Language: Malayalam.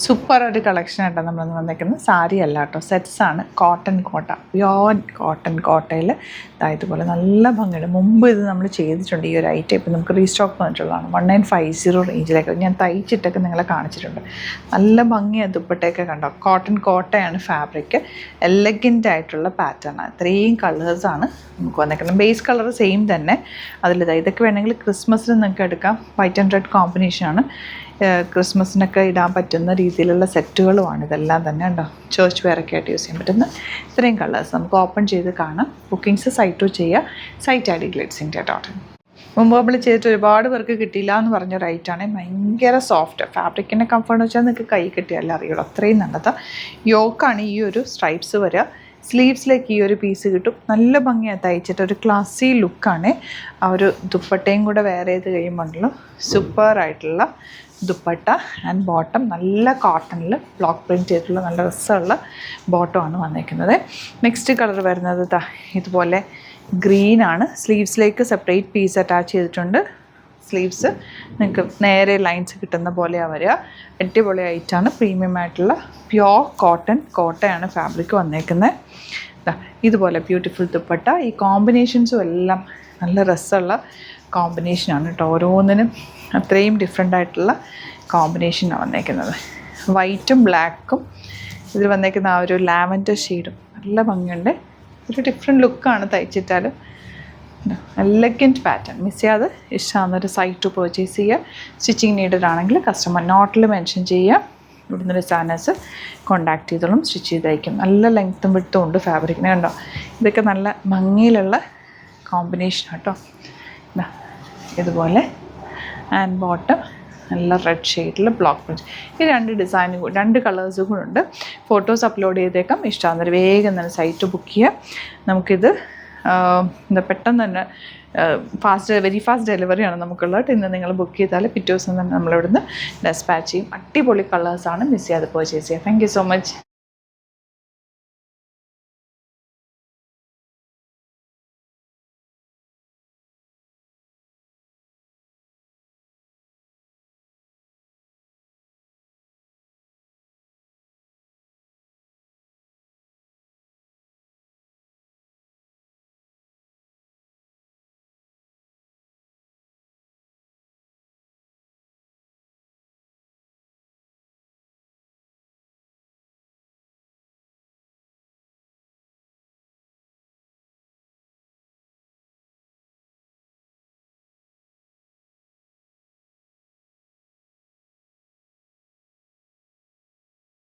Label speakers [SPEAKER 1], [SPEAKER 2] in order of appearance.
[SPEAKER 1] സൂപ്പർ ഒരു കളക്ഷൻ ആയിട്ടാണ് നമ്മളൊന്ന് വന്നേക്കുന്നത്. സാരി അല്ല കേട്ടോ, സെറ്റ്സാണ്. കോട്ടൺ കോട്ട, പ്യോർ കോട്ടൺ കോട്ടയിൽ ഇതുപോലെ നല്ല ഭംഗിയുണ്ട്. മുമ്പ് ഇത് നമ്മൾ ചെയ്തിട്ടുണ്ട് ഈ ഒരു ഐറ്റം. ഇപ്പം നമുക്ക് റീസ്റ്റോക്ക് വന്നിട്ടുള്ളതാണ്. 1950 റേഞ്ചിലേക്ക് ഞാൻ തയ്ച്ചിട്ടൊക്കെ നിങ്ങളെ കാണിച്ചിട്ടുണ്ട്. നല്ല ഭംഗിയാണ്. ദുപ്പട്ടയൊക്കെ കണ്ടോ, കോട്ടൺ കോട്ടയാണ് ഫാബ്രിക്. എലഗൻ്റ് ആയിട്ടുള്ള പാറ്റേണാണ്. ഇത്രയും കളേഴ്സാണ് നമുക്ക് വന്നേക്കുന്നത്. ബേസ് കളർ സെയിം തന്നെ. ഇതൊക്കെ വേണമെങ്കിൽ ക്രിസ്മസിന് നിങ്ങൾക്ക് എടുക്കാം. വൈറ്റ് ആൻഡ് റെഡ് കോമ്പിനേഷനാണ്. ക്രിസ്മസിനൊക്കെ ഇടാൻ പറ്റുന്ന രീതിയിലുള്ള സെറ്റുകളുമാണ് ഇതെല്ലാം തന്നെ. ഉണ്ടോ, ചേർച്ച് വെയറൊക്കെ ആയിട്ട് യൂസ് ചെയ്യാൻ പറ്റുന്ന ഇത്രയും കളേഴ്സ് നമുക്ക് ഓപ്പൺ ചെയ്ത് കാണാം. ബുക്കിംഗ്സ് സൈറ്റ് ചെയ്യുക. Site I D glitz.in. മുമ്പ് നമ്മൾ ചെയ്തിട്ട് ഒരുപാട് പേർക്ക് കിട്ടിയില്ല എന്ന് പറഞ്ഞൊരു ഐറ്റാണ്. ഭയങ്കര സോഫ്റ്റ് ഫാബ്രിക്കിൻ്റെ കംഫർട്ട് വെച്ചാൽ നിങ്ങൾക്ക് കൈ കിട്ടിയാലേ അറിയുള്ളൂ, അത്രയും നല്ലതാണ്. യോക്കാണ് ഈ ഒരു സ്ട്രൈപ്സ് വരിക. സ്ലീവ്സിലേക്ക് ഈ ഒരു പീസ് കിട്ടും. നല്ല ഭംഗിയാണ് തയ്ച്ചിട്ട്. ഒരു ക്ലാസി ലുക്കാണ്. ആ ഒരു ദുപ്പട്ടയും കൂടെ വെയർ ചെയ്ത് കഴിയുമ്പോഴല്ലോ സൂപ്പറായിട്ടുള്ള ദുപ്പട്ട ആൻഡ് ബോട്ടം. നല്ല കോട്ടണിൽ ബ്ലോക്ക് പ്രിൻറ്റ് ചെയ്തിട്ടുള്ള നല്ല രസമുള്ള ബോട്ടമാണ് വന്നിരിക്കുന്നത്. നെക്സ്റ്റ് കളർ വരുന്നത് ഇതുപോലെ ഗ്രീനാണ്. സ്ലീവ്സിലേക്ക് സെപ്പറേറ്റ് പീസ് അറ്റാച്ച് ചെയ്തിട്ടുണ്ട്. സ്ലീവ്സ് നിങ്ങൾക്ക് നേരെ ലൈൻസ് കിട്ടുന്ന പോലെയാണ് വരിക. അടിപൊളി ആയിട്ടാണ്. പ്രീമിയം ആയിട്ടുള്ള പ്യോർ കോട്ടൺ കോട്ടയാണ് ഫാബ്രിക് വന്നേക്കുന്നത്. ഇതുപോലെ ബ്യൂട്ടിഫുൾ ദുപ്പട്ട. ഈ കോമ്പിനേഷൻസും എല്ലാം നല്ല രസമുള്ള കോമ്പിനേഷനാണ് കേട്ടോ. ഓരോന്നിനും അത്രയും ഡിഫറെൻ്റ് ആയിട്ടുള്ള കോമ്പിനേഷനാണ് വന്നേക്കുന്നത്. വൈറ്റും ബ്ലാക്കും ഇതിൽ വന്നേക്കുന്ന ആ ഒരു ലാവൻഡർ ഷെയ്ഡും നല്ല ഭംഗിയുണ്ട്. ഒരു ഡിഫറെൻറ്റ് ലുക്കാണ് തയ്ച്ചിട്ടാലും. Elegant pattern. മിസ് ചെയ്യാതെ ഇഷ്ടമാകുന്നൊരു സൈറ്റ് പർച്ചേസ് ചെയ്യുക. സ്റ്റിച്ചിങ് നീഡഡ് ആണെങ്കിൽ കസ്റ്റമർ നോട്ടിൽ മെൻഷൻ ചെയ്യുക. ഇവിടുന്ന് ഡിസൈനേഴ്സ് കോൺടാക്ട് ചെയ്തോളും, സ്റ്റിച്ച് ചെയ്തയക്കും. നല്ല ലെങ്ത്തും വിട്ടും ഉണ്ട് ഫാബ്രിക്കിന്. കണ്ടോ, ഇതൊക്കെ നല്ല ഭംഗിയിലുള്ള കോമ്പിനേഷൻ കേട്ടോ. ഇതുപോലെ ആൻഡ് ബോട്ടം നല്ല റെഡ് ഷെയ്ഡിൽ ബ്ലോക്ക് പ്രിൻറ്റ്. ഈ രണ്ട് കളേഴ്സും കൂടെ ഉണ്ട്. ഫോട്ടോസ് അപ്ലോഡ് ചെയ്തേക്കാം. ഇഷ്ടമാകുന്നൊരു വേഗം തന്നെ സൈറ്റ് ബുക്ക് ചെയ്യുക. നമുക്കിത് പെട്ടെന്ന് തന്നെ വെരി ഫാസ്റ്റ് ഡെലിവറിയാണ് നമുക്കുള്ളത്. ഇന്ന് നിങ്ങൾ ബുക്ക് ചെയ്താൽ പിറ്റേ ദിവസം തന്നെ നമ്മളിവിടുന്ന് ഡെസ്പാച്ച് ചെയ്യും. അടിപൊളി കളേഴ്സാണ്. മിസ് ചെയ്യാതെ പർച്ചേസ് ചെയ്യുക. Thank you so much.